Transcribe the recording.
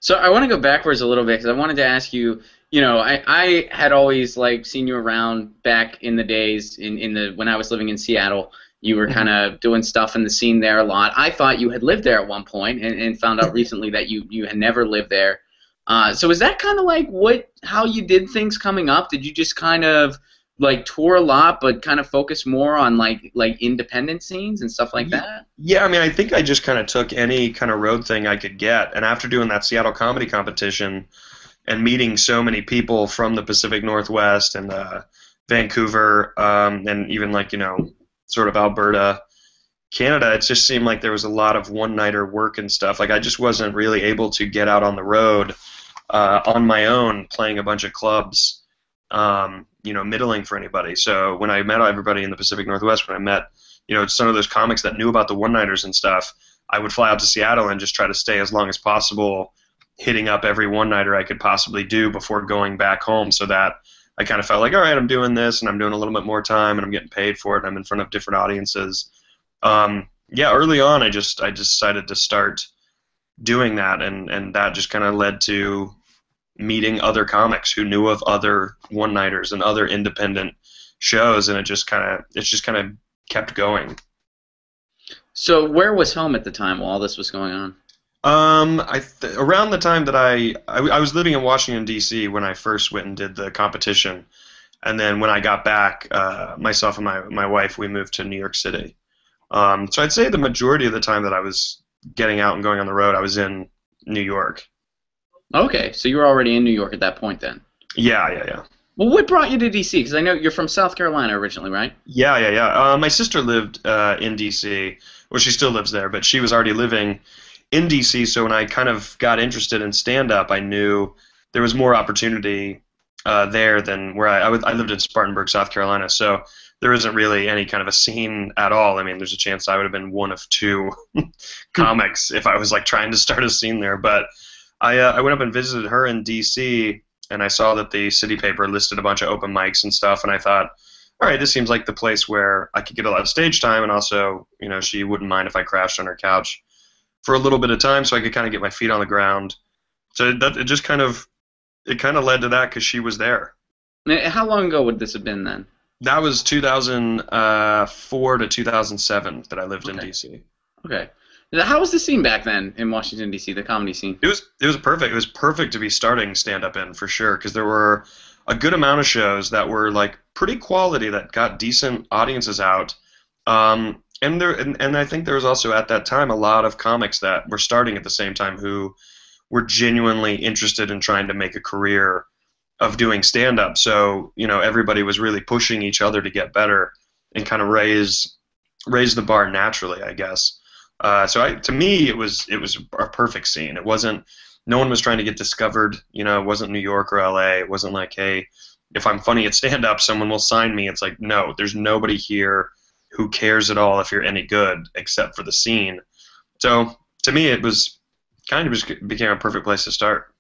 So I want to go backwards a little bit because I wanted to ask you, I had always like seen you around back in the days in the when I was living in Seattle. You were kind Mhm. of doing stuff in the scene there a lot. I thought you had lived there at one point and found out recently that you had never lived there. So is that kind of like how you did things coming up? Did you just kind of like tour a lot but kind of focus more on like independent scenes and stuff like Ye- that? Yeah, I mean, I think I just kind of took any kind of road thing I could get, and after doing that Seattle comedy competition and meeting so many people from the Pacific Northwest and Vancouver, and even like sort of Alberta, Canada, it just seemed like there was a lot of one-nighter work and stuff. Like I just wasn't really able to get out on the road on my own, playing a bunch of clubs, middling for anybody. So when I met everybody in the Pacific Northwest, when I met, some of those comics that knew about the one-nighters and stuff, I would fly out to Seattle and just try to stay as long as possible, hitting up every one-nighter I could possibly do before going back home, so that I kind of felt like, all right, I'm doing this, and I'm doing a little bit more time, and I'm getting paid for it, and I'm in front of different audiences. Yeah, early on, I just decided to start doing that, and that just kind of led to meeting other comics who knew of other one nighters and other independent shows, and it just kind of kept going. So where was home at the time while all this was going on? Around the time that I was living in Washington D.C. when I first went and did the competition, and then when I got back, myself and my wife, we moved to New York City. So I'd say the majority of the time that I was getting out and going on the road, I was in New York. Okay, so you were already in New York at that point then. Yeah, yeah, yeah. Well, what brought you to DC? Because I know you're from South Carolina originally, right? Yeah, yeah, yeah. My sister lived in D.C. Well, she still lives there, but she was already living in D.C. So when I kind of got interested in stand-up, I knew there was more opportunity there than where I lived in Spartanburg, South Carolina. So there isn't really any kind of a scene at all. I mean, there's a chance I would have been one of two comics if I was like trying to start a scene there. But I went up and visited her in D.C. and I saw that the city paper listed a bunch of open mics and stuff, and I thought, all right, this seems like the place where I could get a lot of stage time, and also, she wouldn't mind if I crashed on her couch for a little bit of time, so I could kind of get my feet on the ground. So that it kind of led to that because she was there. How long ago would this have been then? That was 2004 to 2007 that I lived in Okay. D.C. Okay. Now, how was the scene back then in Washington D.C., the comedy scene? It was perfect. It was perfect to be starting stand up in for sure because there were a good amount of shows that were like pretty quality that got decent audiences out. And I think there was also at that time a lot of comics that were starting at the same time who were genuinely interested in trying to make a career of doing stand up. So, everybody was really pushing each other to get better and kind of raise the bar naturally, I guess. To me, it was a perfect scene. It wasn't. No one was trying to get discovered. It wasn't New York or L.A. It wasn't like, hey, if I'm funny at stand up, someone will sign me. It's like, no, there's nobody here who cares at all if you're any good except for the scene. So to me, it was kind of just became a perfect place to start.